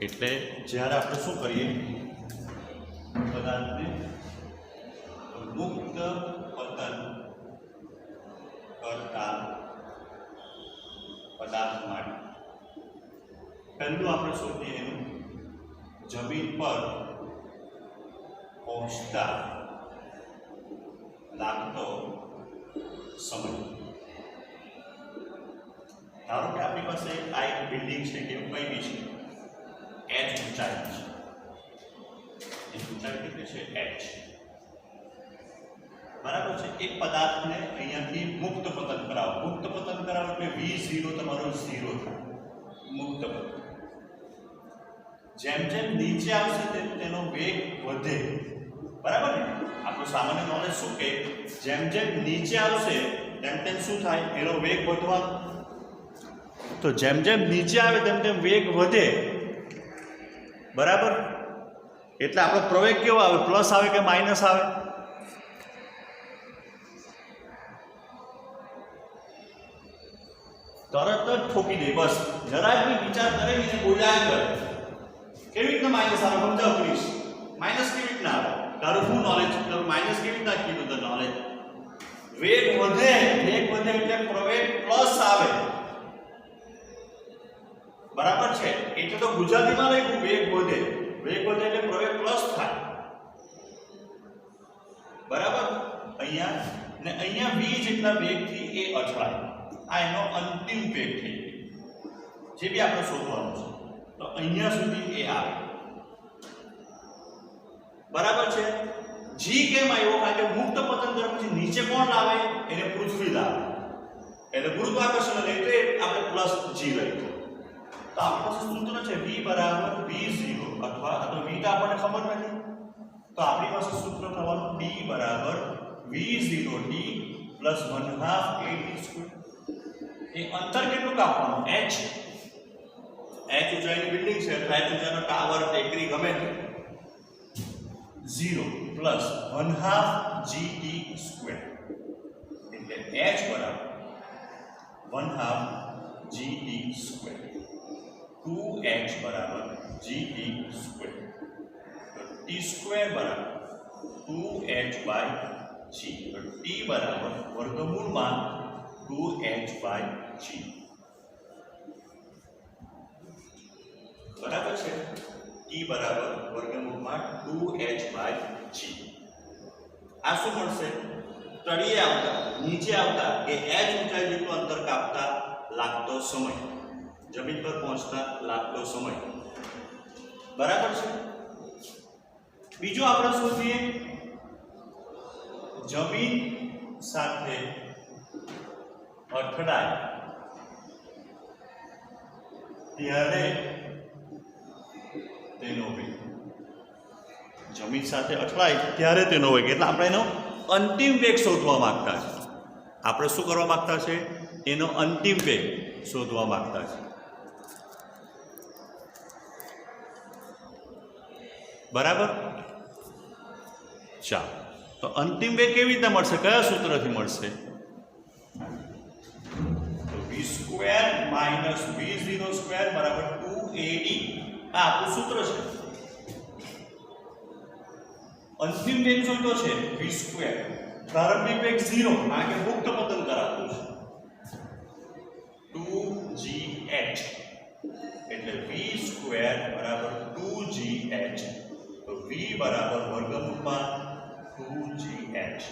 એટલે જ્યારે આપણે શું કરીએ પદાર્થને મુક્ત પતન કરતા પદાર્થ માટે પહેલું આપણે શોધીએ એનું જમીન પર પહોંચતા લાગતો સમય. ધારો કે આપણી પાસે આ એક બિલ્ડિંગ છે કે કઈ બી છે h ઊંચાઈ છે. એ ઊંચાઈ કેટલી છે h, બરાબર છે. એક પદાર્થને અહીંયાથી મુક્ત પતન કરાવો. મુક્ત પતન કરાવો એટલે v0 તમારો 0 થાય. મુક્ત પતન જેમ જેમ નીચે આવશે તેમ તેનો વેગ વધે, બરાબર ને. આપણું સામાન્ય નોલેજ શું કે જેમ જેમ નીચે આવશે તેમ તેમ શું થાય, એનો વેગ વધવાનો. તો જેમ જેમ નીચે આવે તેમ તેમ વેગ વધે, બરાબર. એટલે આપણો પ્રવેગ કેવો આવે, પ્લસ આવે કે માઇનસ આવે? તરત જ ઠોકી દે, બસ જરાક બી વિચાર કરે ને બોલ્યા કરે. કેવી રીતના માઇનસ આવે સમજાવ પ્લીઝ. માઇનસ કેવી રીતના આવે? તારું શું નોલેજ? તારું માઇનસ કેવી રીતના કીધું તો નોલેજ? વેગ વધે એટલે પ્રવેગ પ્લસ આવે, બરાબર છે. એટલે તો ગુજરાતીમાં લખ્યું વેગ વધે એટલે પ્રવેગ પ્લસ થાય, બરાબર. અહીંયા ને અહીંયા v જેટલા વેગથી એ અથડાય. આ એનો અંતિમ વેગ થઈ ગયો જે બી આપણે શોધવાનું છે. તો અહીંયા સુધી એ આવે, બરાબર છે. g કેમ આવ્યો? કારણ કે મુક્ત પતન કર્યા પછી નીચે કોણ લાવે? એને પૃથ્વી લાવે. એટલે ગુરુત્વાકર્ષણ એટલે આપણે પ્લસ g લખ્યું. તો આપણી પાસે સૂત્ર છે v બરાબર v0 અથવા તો v તો આપણને ખબર નથી, તો આપણી પાસે સૂત્ર થવાનું d બરાબર v0t પ્લસ 1/2 at². એ અંતર કેટલું કાપવાનું? h ઊંચાઈની બિલ્ડિંગ છે એટલે h ઊંચાઈનો ટાવર ટેકરી ગમે તે 0 પ્લસ 1/2 gt². એટલે h બરાબર 1/2 gt². 2h બરાબર gt². તો t² બરાબર 2h/g. તો t બરાબર વર્ગમૂળમાં 2h/g, બરાબર છે. t બરાબર વર્ગમૂળમાં 2h/g. આ શું મળશે? તળિયે આવતા નીચે આવતા કે h ઊંચાઈ જેટલું અંતર કાપતા લાગતો સમય, જમીન પર પહોંચતા લાગતો સમય, બરાબર છે. બીજું આપણે શોધીએ જમીન સાથે અથડાય ત્યારે તેનો વેગ. જમીન સાથે અથડાય ત્યારે તેનો વેગ એટલે આપણે એનો અંતિમ વેગ શોધવા માંગતા છે. આપણે શું કરવા માંગતા છે? એનો અંતિમ વેગ શોધવા માંગતા છે, બરાબર. ચાલો, તો અંતિમ વેગ કેવી રીતે મળશે? કયા સૂત્રથી મળશે? તો v² - v0² બરાબર 2ad. આ આપણું સૂત્ર છે. અંતિમ વેગ જોઈતો છે v². પ્રારંભિક વેગ 0 કારણ કે મુક્ત પતન કરાતું છે. 2gh એટલે v² બરાબર 2gh. તો v બરાબર વર્ગમૂળમાં 2gh.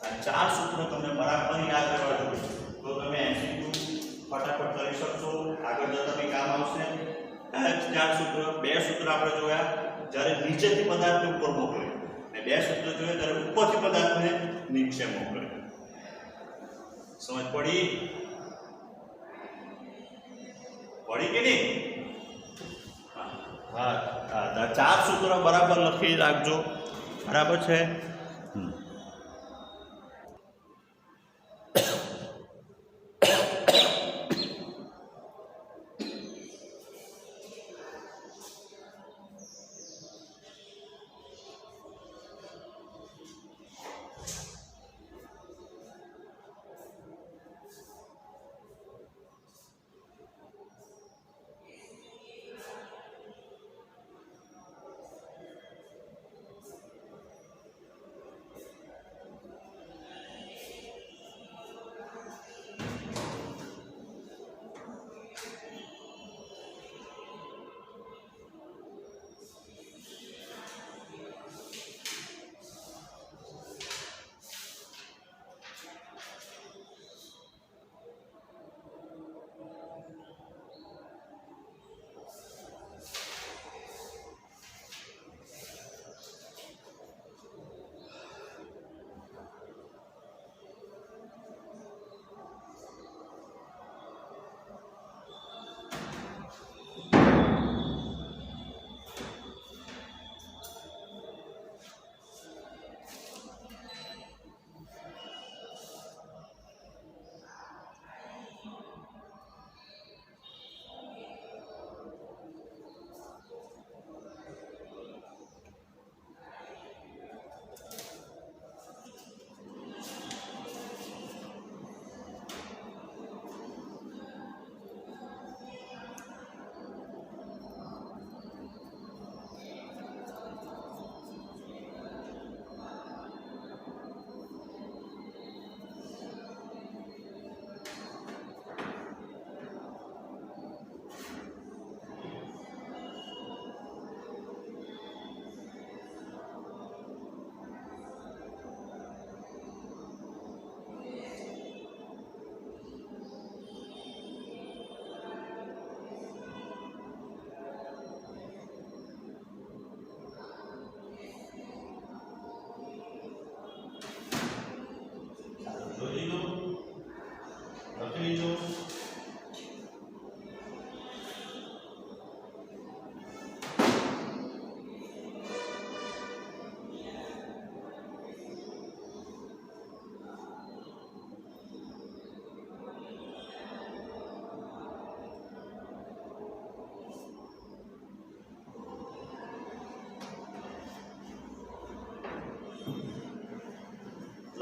આ ચાર સૂત્રો તમને બરાબર યાદ કરવા જોઈએ તો તમે MCQ ફટાફટ કરી શકશો. આગળ જતા તમને કામ આવશે. ચાર સૂત્રો, બે સૂત્ર આપણે જોયા જ્યારે નીચેથી પદાર્થને ઉપર મોકલે, અને બે સૂત્ર જોયા જ્યારે ઉપરથી પદાર્થને નીચે મોકલે. સમજ પડી કે નહીં? હા, ચાર સૂત્રો બરાબર લખી રાખજો, બરાબર છે.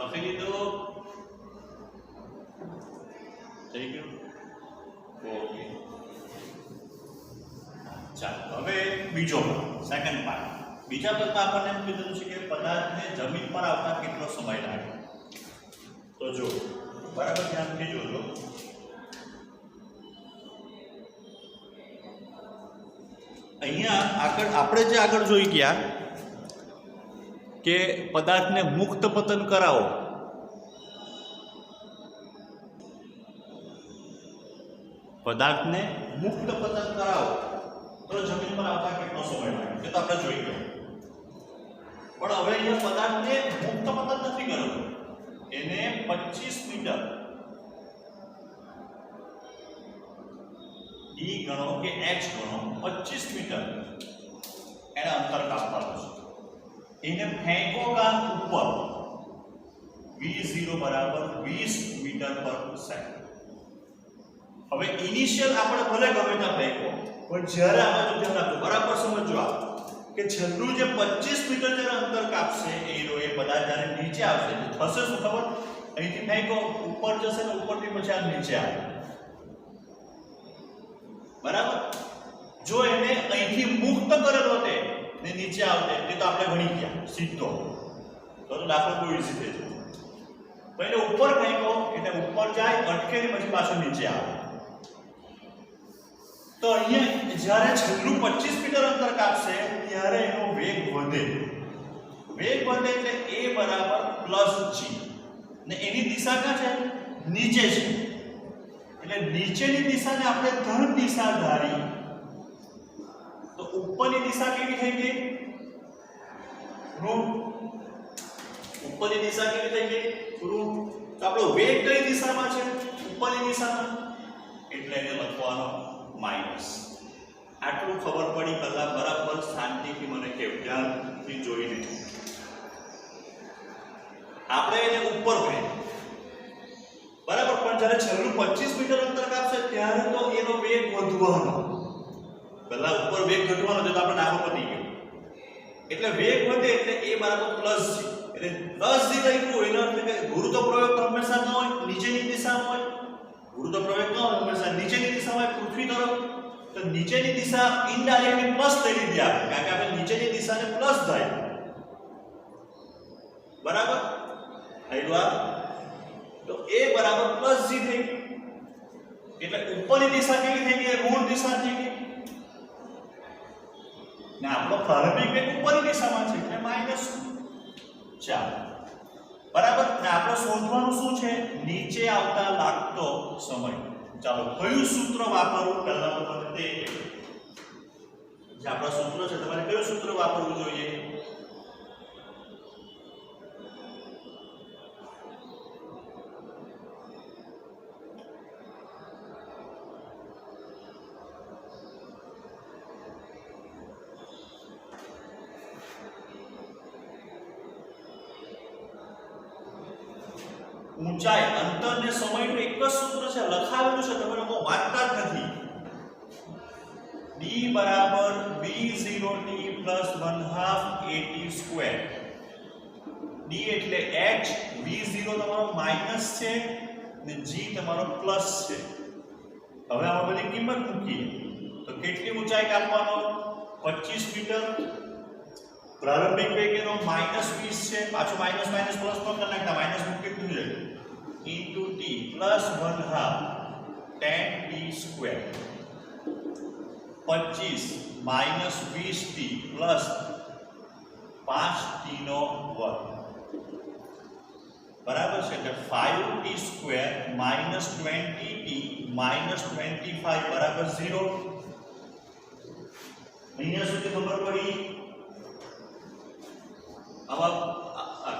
લખી દીધું થઈ ગયું ઓકે ચાલો હવે બીજો સેકન્ડ પાર્ટ બીજા પદમાં આપણને એમ કીધું છે કે પદાર્થને જમીન પર આવતા કેટલો સમય લાગે તો જો બરાબર ધ્યાનથી જોજો અહીંયા આપણે જે આગળ જોઈ ગયા કે પદાર્થને મુક્ત પતન કરાવો પદાર્થને મુક્ત પતન કરાવો તો જમીન પર આવતા કેટલો સમય લાગે તે તો આપણે જોઈ ગયા પણ હવે અહીંયા પદાર્થને મુક્ત પતન નથી કરવું એને 25 મીટર d ગણો કે h ગણો 25 મીટર એને અંતર કાપવાનું છે એને ફેંકો કામ ઉપર v0 બરાબર 20 મીટર પર સેકન્ડ હવે ઇનિશિયલ આપણે ભલે ગમે ત્યાં ફેંકો પણ જ્યારે આ બાજુ ધ્યાન રાખો બરાબર સમજો આ કે છેલ્લું જે 25 મીટર જે અંતર કાપશે એ પદાર્થ જ્યારે નીચે આવશે થશે શું ખબર અહીંથી ફેંકો ઉપર જશે ને ઉપરથી પછી આ નીચે આવે બરાબર જો એને અહીંથી મુક્ત કરેલો તે ને નીચે આવતે તે તો આપણે ગણી ગયા સીધો તો દાખલો બહુ ઈઝી થઈ જશે પહેલે ઉપર ફેંકો એટલે ઉપર જાય અટકે ને પછી પાછો નીચે આવે તો અહીંયા જ્યારે છેલ્લું 25 મીટર અંતર કાપશે ત્યારે એનો વેગ વધે એટલે a બરાબર +g ને એની દિશા ક્યાં છે નીચે છે એટલે નીચેની દિશાને આપણે ધન દિશા ધારી તો ઉપરની દિશા કેવી થઈ ગઈ ઋણ ઉપરની દિશા કેવી થઈ ગઈ ઋણ તો આપણો વેગ કઈ દિશામાં છે ઉપરની દિશામાં એટલે એને લખવાનો માઈનસ આટલું ખબર પડી પહેલા બરાબર શાંતિથી મને કેવું ધ્યાનથી જોઈ લીધું આપણે એને ઉપર ફેંક બરાબર પણ જ્યારે છેલ્લું 25 મીટર અંતર કાપશે ત્યારે તો એનો વેગ વધવાનો પહેલા ઉપર વેગ ઘટવાનો તો આપણે દાખલો પતી ગયો એટલે વેગ વધે એટલે a બરાબર +g એટલે +g લખ્યું એનો અર્થ કે ગુરુત્વ પ્રયોગ તો હંમેશા ન હોય નીચેની દિશામાં હોય ગુરુત્વ પ્રયોગ ન હોય હંમેશા નીચેની દિશામાં હોય પૃથ્વી તરફ તો નીચેની દિશા ઇનડાયરેક્ટલી પ્લસ લઈ લીધી આપણે કારણ કે આપણે નીચેની દિશાને પ્લસ થાય બરાબર આઈવા તો a બરાબર +g થઈ ગઈ એટલે ઉપરની દિશા કેવી થઈ ગઈ ઋણ દિશા થઈ ગઈ ને આપણો પ્રારંભિક વેગ ઉપરની દિશામાં છે એટલે -4 બરાબર ને આપણે શોધવાનું શું છે નીચે આવતા લાગતો સમય ચાલો કયું સૂત્ર વાપરવું પહેલા તો મને તે જે આપણા સૂત્ર છે તમારે કયું સૂત્ર વાપરવું જોઈએ ઊંચાઈ અંતર ને સમયનું એક જ સૂત્ર છે લખાવેલું છે તમે લોકો વાંચતા જ નથી d બરાબર v0t + 1/2 at². d એટલે h v0 તમારો માઈનસ છે ને g તમારો પ્લસ છે હવે આમાં બધી કિંમત મૂકીએ તો કેટલી ઊંચાઈ કાપવાનો 25 મીટર પ્રારંભિક વેગ એનો -20 છે પાછો માઈનસ માઈનસ પ્લસ પણ કરી નાખતા માઈનસ મૂકી દીધું છે into t plus 1/2 10t². 25 minus 20t plus 5t નો વર્ગ બરાબર છે એટલે 5t² minus 20t minus 25 બરાબર 0. અહીંયા સુધી ખબર પડી હવે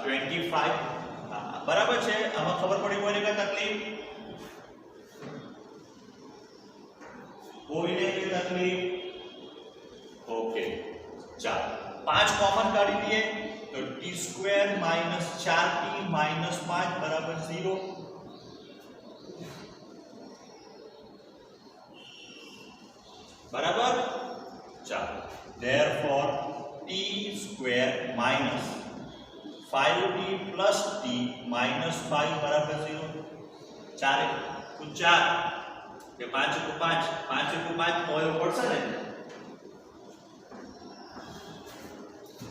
25 બરાબર છે આમાં ખબર પડી કોઈને કઈ તકલીફ કોઈને કઈ તકલીફ ઓકે ચાલો 5 કોમન કાઢી દઈએ તો t² minus 4t minus 5 બરાબર 0. બરાબર ચાલો therefore t² minus 5t plus t minus 5 बराबर 0 4 तो 4 કે 5 * 5 5 * 5 હોય પડશે ને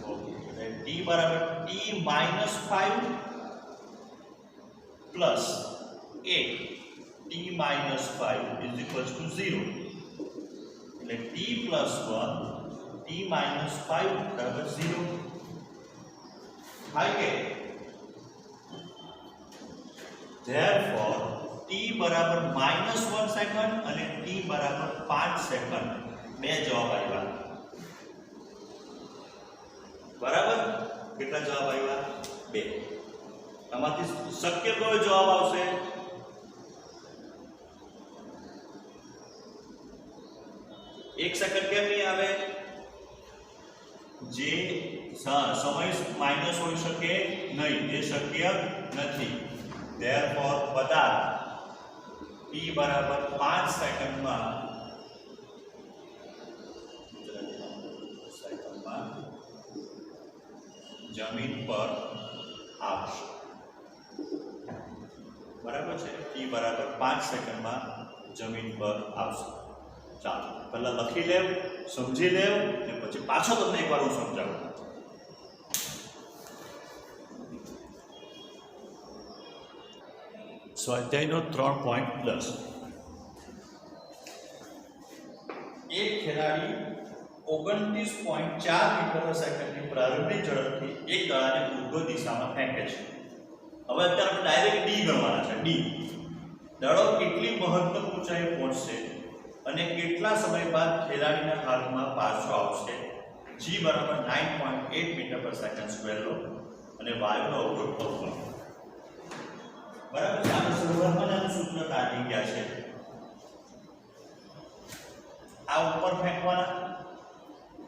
ઓકે t બરાબર t minus 5 plus 8 t minus 5 is equals to 0 એટલે t plus 1 t minus 5 બરાબર 0 થાય કે therefore t બરાબર -1 સેકન્ડ અને t બરાબર 5 સેકન્ડ બે જવાબ આવ્યા બરાબર કેટલા જવાબ આવ્યા બે આમાંથી શક્ય કયો જવાબ આવશે 1 સેકન્ડ કેમ નહીં આવે જે સમય માઈનસ હોઈ શકે નહીં એ શક્ય નથી therefore બધા t બરાબર 5 સેકન્ડમાં જમીન પર આવશે બરાબર છે t બરાબર 5 સેકન્ડમાં જમીન પર આવશે ચાલો પહેલા લખી લેવ સમજી લેવ અને પછી પાછો તમને એકવાર હું સમજાવું સ્વાધ્યાયનો 3.10 એક ખેલાડી 29.4 મીટર સેકન્ડની પ્રારંભિક ઝડપથી એક દડાને ઉર્ધ્વ દિશામાં ફેંકે છે હવે અત્યારે ડાયરેક્ટ ડી ગણવાના છે ડી દડો કેટલી મહત્તમ ઊંચાઈએ પહોંચશે અને કેટલા સમય બાદ ખેલાડીના હાથમાં પાછો આવશે g બરાબર 9.8 મીટર પર સેકન્ડ સ્ક્વેર લો અને વાયુનો અવરોધ પકડો બરાબર છે આપણે શરૂઆતમાં જ આનું સૂત્ર કાઢી ગયા છે આ ઉપર ફેંકવાના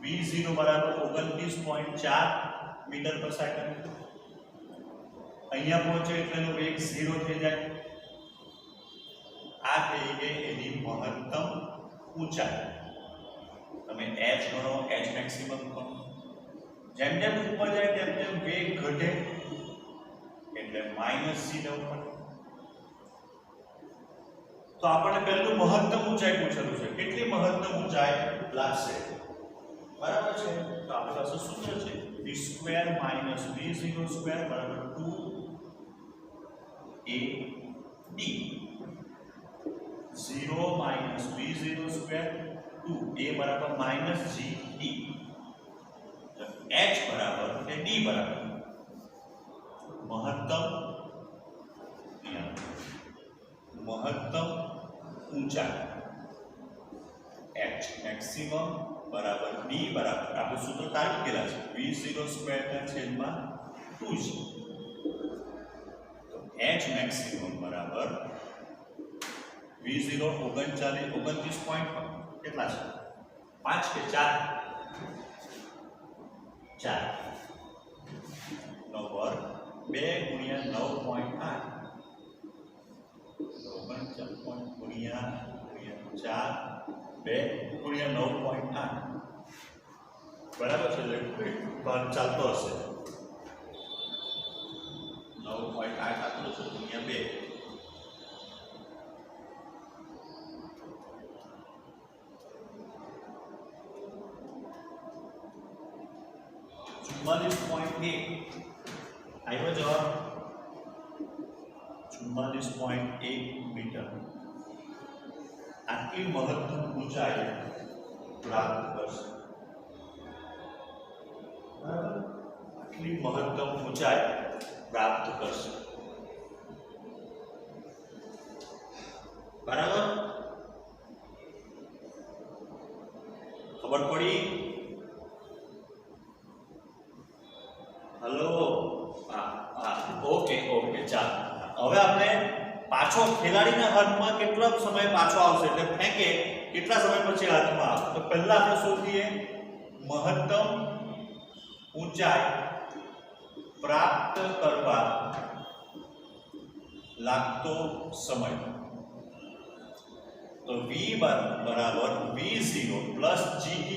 v0 બરાબર 29.4 મીટર પર સેકન્ડ અહીંયા પહોંચે એટલે એનો વેગ 0 થઈ જાય આ થઈ ગઈ એની મહત્તમ ઊંચાઈ તમે h ગણો h મેક્સિમમ ગણો જેમ જેમ ઉપર જાય તેમ તેમ વેગ ઘટે એટલે -c લેવું પડે તો આપણે પહેલું મહત્તમ ઊંચાઈ પૂછેલું છે કેટલી મહત્તમ ઊંચાઈ લાગશે બરાબર છે તો આપણી પાસે સૂત્ર છે v² - v0² બરાબર 2ad 0 - v0² 2a બરાબર -gd h બરાબર એટલે d બરાબર મહત્તમ ઊંચાઈ h મેક્સિમમ બરાબર d બરાબર આપણે સૂત્ર તારીખ કેલા છે v0² ના છેદમાં 2g તો h મેક્સિમમ બરાબર v0 29 પોઈન્ટ કેટલા છે 5 કે 4 નો વર્ગ 2 × 9.8 49 × 4 2 × 9.8 બરાબર છે એટલે ભાગ ચાલતો હશે 9.8 આટલું છે ગુણ્યા 2 44.1 આવ્યો જવાબ 44.1 મીટર આટલી મહત્તમ ઊંચાઈ પ્રાપ્ત કરશે આટલી મહત્તમ ઊંચાઈ પ્રાપ્ત કરશે બરાબર ખબર પડી હેલો ઓકે ચાલો હવે આપણે પાછો ખેલાડીના હાથમાં કેટલો સમય પાછો આવશે એટલે ફેંકે કેટલા સમય પછી હાથમાં આવશે તો પહેલા આપણે શોધીએ મહત્તમ ઊંચાઈ પ્રાપ્ત કરવા લાગતો સમય તો v બરાબર v0 plus gt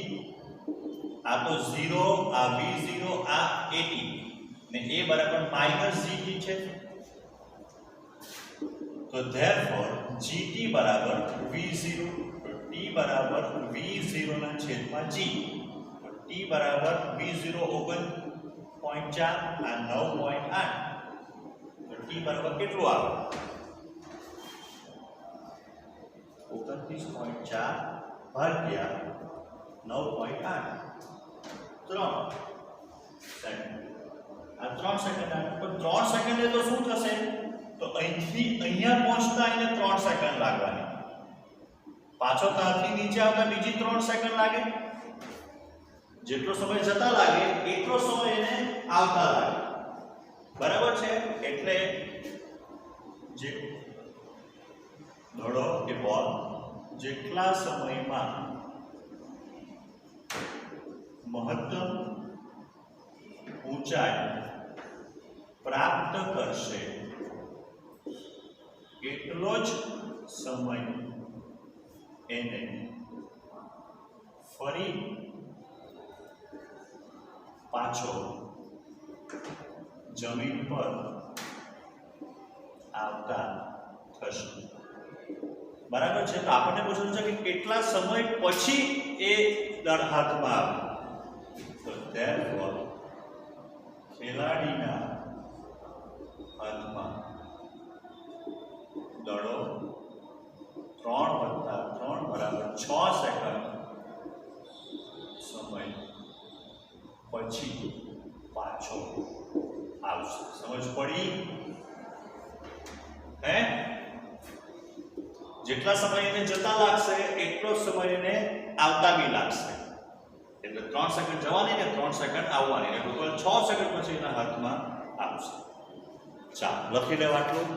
આ તો 0 આ v0 આ 80 ને એ બરાબર -gt છે. તો therefore gt બરાબર v0, તો t બરાબર v0 ના છેદમાં g. તો t બરાબર v0 9.4 આ 9.8. તો t બરાબર કેટલું આવે? 29.4 ભાગ્યા 9.8 3 સેકન્ડ. આ 3 સેકન્ડ આવે. તો 3 સેકન્ડે તો શું થશે? તો અહીંથી અહીંયા પહોંચતા એને 3 સેકન્ડ લાગવાની. પાછો ત્યાંથી નીચે આવતા બીજી 3 સેકન્ડ લાગે. જેટલો સમય જતા લાગે એટલો સમય એને આવતા લાગે. બરાબર છે? એટલે જે દડો કે બોલ જેટલા સમયમાં મહત્તમ ઊંચાઈ પ્રાપ્ત કરશે એટલો જ સમય એને ફરી પાછો જમીન પર આવતા થશે. બરાબર છે? તો આપણને પૂછવું છે કે કેટલા સમય પછી એ દળ હાથમાં આવે. તો therefore ખેલાડીના હાથમાં દડો 3 વત્તા 3 બરાબર 6 સેકન્ડ સમય પછી પાછો આવશે. સમજ પડી? હે? જેટલા સમય એને જતા લાગશે એટલો સમય એને આવતા બી લાગશે. એટલે 3 સેકન્ડ જવાની ને 3 સેકન્ડ આવવાની, એટલે ટોટલ 6 સેકન્ડ પછી એના હાથમાં આવશે. ચાલ લખી લેવા. આટલું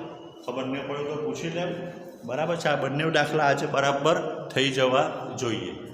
ખબર ન પડે તો પૂછી લે. બરાબર છે? આ બંને દાખલા આજે બરાબર થઈ જવા જોઈએ.